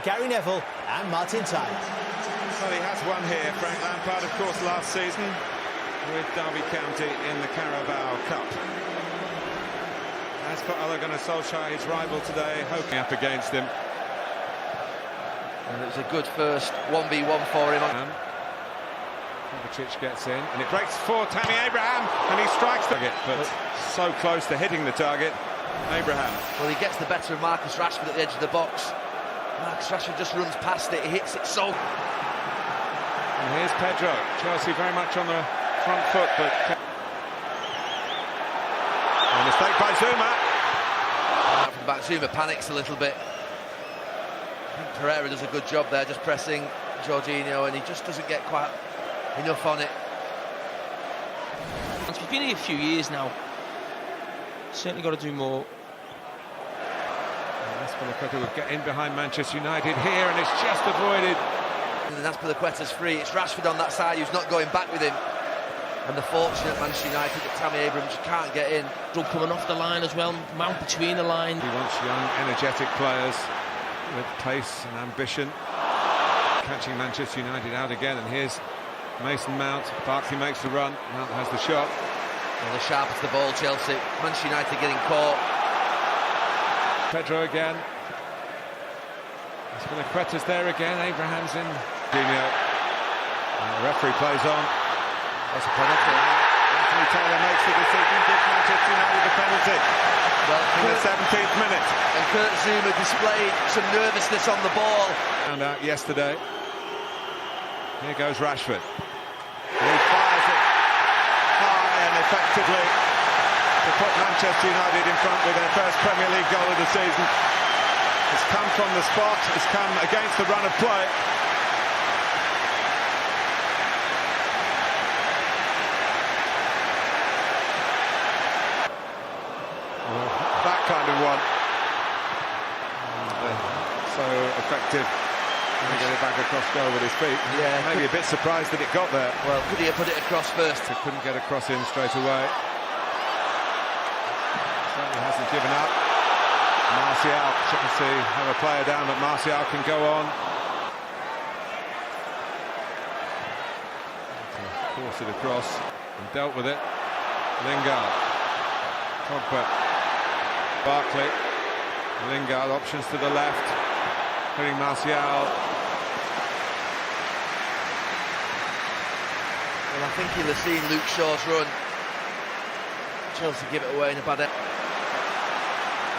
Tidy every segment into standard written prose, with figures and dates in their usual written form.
Gary Neville and Martin Tyler. Well, he has won here, Frank Lampard, of course, last season with Derby County in the Carabao Cup. As for Ole Gunnar Solskjaer, his rival today, hoping up against him. And it was a good first 1v1 for him. Kovacic gets in, and it breaks for Tammy Abraham, and he strikes the target, but so close to hitting the target. Abraham. Well, he gets the better of Marcus Rashford at the edge of the box. Marcus Rashford just runs past it, he hits it so... And here's Pedro. Chelsea very much on the front foot, but... A mistake by Zuma. From the back, Zuma panics a little bit. I think Pereira does a good job there, just pressing Jorginho, and he just doesn't get quite enough on it. He's been here a few years now. Certainly got to do more. Azpilicueta would get in behind Manchester United here, and it's just avoided. And Azpilicueta's free. It's Rashford on that side who's not going back with him. And the fortunate Manchester United that Tammy Abrahams can't get in. Still coming off the line as well, Mount between the line. He wants young, energetic players with pace and ambition. Catching Manchester United out again, and here's Mason Mount. Barkley makes the run. Mount has the shot. Well, the sharp as the ball, Chelsea. Manchester United getting caught. Pedro again. Azpilicueta's there again. Abraham's in. Jorginho. The referee plays on. That's a penalty. Anthony Taylor makes the decision, gives Manchester United the penalty. Well, in the 17th minute. And Kurt Zouma displayed some nervousness on the ball. Found out yesterday. Here goes Rashford. And he fires it high and effectively to put Manchester United in front with their first Premier League goal of the season. It's come from the spot, it's come against the run of play. That kind of one. And, so effective. And get it back across goal with his feet. Yeah, maybe a bit surprised that it got there. Well, could he have put it across first? He couldn't get across in straight away. Certainly hasn't given up. Martial, Chelsea have a player down, but Martial can go on. Force it across and dealt with it. Lingard, Pogba, Barkley, Lingard, options to the left. Hitting Martial. Well, I think he'll have seen Luke Shaw's run. Chelsea give it away in a bad end.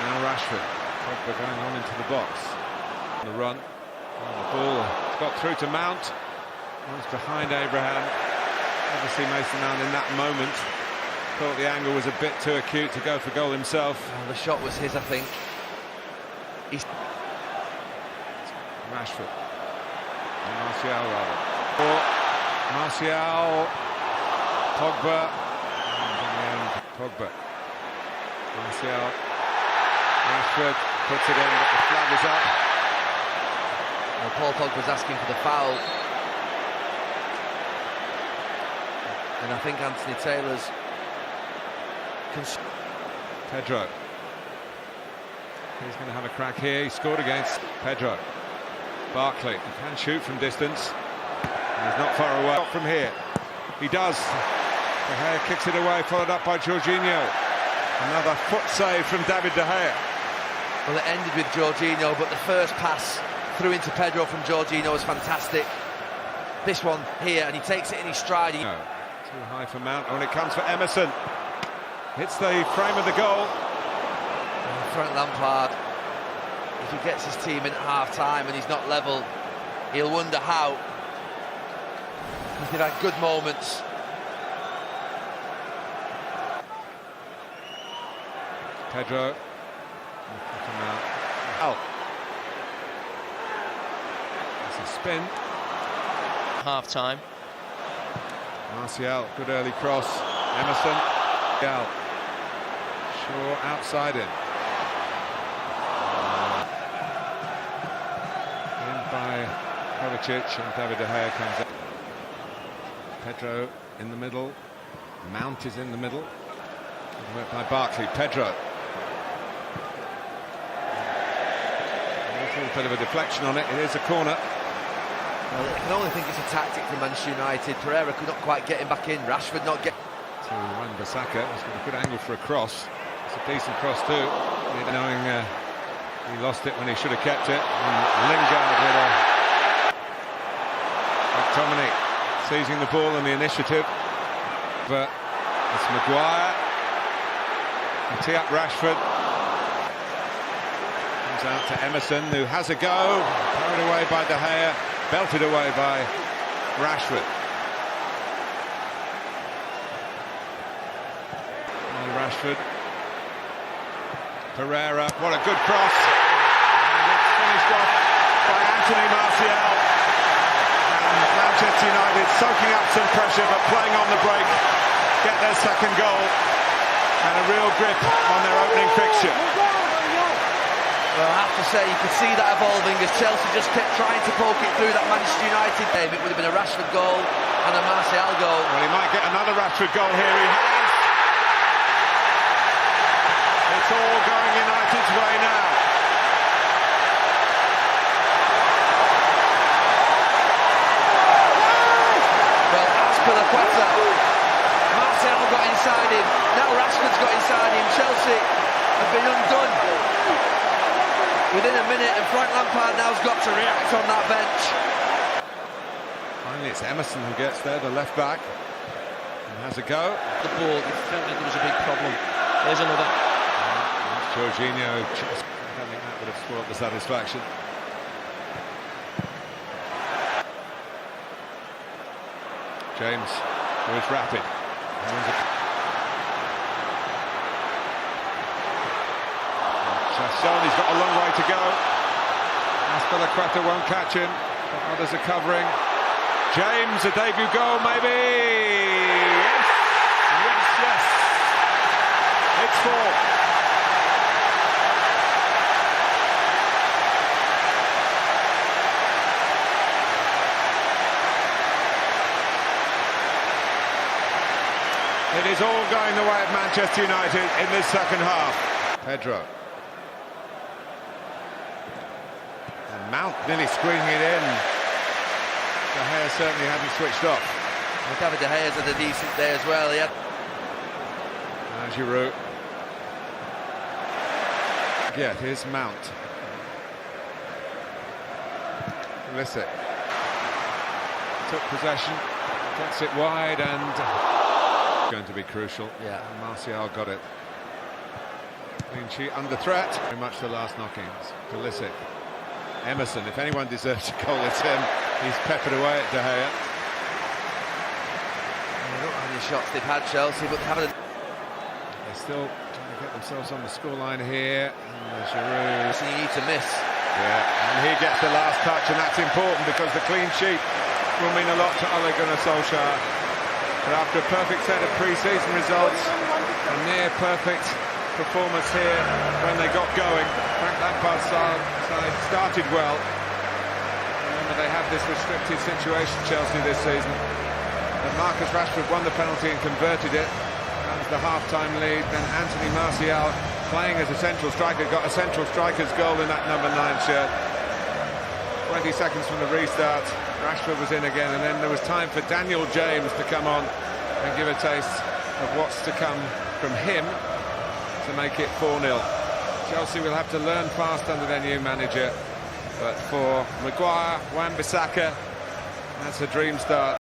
Now Rashford. Pogba going on into the box. On the run. The ball got through to Mount. Mount's behind Abraham. Obviously Mason Mount in that moment thought the angle was a bit too acute to go for goal himself. Well, the shot was his, I think. He's... Rashford. And Martial rather. Or Martial. Pogba. And in the end, Pogba. Martial. Rashford puts it in, but the flag is up. Well, Paul Pogba's asking for the foul. And I think Anthony Taylor's... Pedro. He's going to have a crack here. He scored against Pedro. Barkley, he can shoot from distance. And he's not far away from here. He does. De Gea kicks it away, followed up by Jorginho. Another foot save from David De Gea. Well, it ended with Jorginho, but the first pass through into Pedro from Jorginho was fantastic. This one here, and he takes it in his stride. No, too high for Mount. When it comes for Emerson. Hits the frame of the goal. Frank Lampard, if he gets his team in at half-time and he's not level, he'll wonder how. They've had good moments. Pedro. Oh. It's a spin. Half-time. Martial, good early cross. Emerson. Martial. Shaw outside in. In by Kovacic, and David De Gea comes up. Pedro in the middle. Mount is in the middle. Work by Barkley. Pedro. A little bit of a deflection on it. It is a corner. Well, I can only think it's a tactic from Manchester United. Pereira could not quite get him back in. Rashford not get. To Wan-Bissaka. He's got a good angle for a cross. It's a decent cross too. Knowing he lost it when he should have kept it. And Lingard with a McTominay seizing the ball and the initiative. But it's Maguire. Tee up Rashford. Comes out to Emerson, who has a go. Carried away by De Gea. Belted away by Rashford. Rashford. Pereira, what a good cross. And it's finished off by Anthony Martial. And Manchester United soaking up some pressure but playing on the break. Get their second goal. And a real grip on their opening fixture. Well, I have to say, you could see that evolving as Chelsea just kept trying to poke it through that Manchester United game. It would have been a Rashford goal and a Martial goal. Well, he might get another Rashford goal here. He has. It's all going United's way now. Well, Azpilicueta. Martial got inside him. Now Rashford's got inside him. Chelsea have been undone within a minute, and Frank Lampard now's got to react on that bench. Finally, it's Emerson who gets there, the left back, and has a go. The ball, it felt like there was a big problem. There's another. Jorginho, I don't think that would have spoiled the satisfaction. James, who is rapid. Chasson, he's got a long way to go. Azpilicueta won't catch him, but others are covering. James, a debut goal maybe. Yes, yes, yes. It's 4. It is all going the way of Manchester United in this second half. Pedro. And Mount nearly squeezing it in. De Gea certainly hadn't switched off. Well, David De Gea's had a decent day as well. He had. Giroud. Yeah, here's Mount. Pulisic. Took possession, gets it wide and... going to be crucial. Yeah. And Martial got it. Clean sheet under threat. Very much the last knockings. Pulisic. Emerson, if anyone deserves a goal, it's him. He's peppered away at De Gea. I don't know how many shots they've had, Chelsea, but they haven't. They're still trying to get themselves on the scoreline here. And Giroud. So you need to miss. Yeah, and he gets the last touch, and that's important because the clean sheet will mean a lot to Ole Gunnar Solskjaer. But after a perfect set of pre-season results, a near-perfect performance here when they got going, Frank Lampard's side started well. Remember, they have this restricted situation, Chelsea, this season. But Marcus Rashford won the penalty and converted it. That was the half-time lead. Then Anthony Martial, playing as a central striker, got a central striker's goal in that number 9 shirt. 20 seconds from the restart, Rashford was in again, and then there was time for Daniel James to come on and give a taste of what's to come from him to make it 4-0. Chelsea will have to learn fast under their new manager, but for Maguire, Wan-Bissaka, that's a dream start.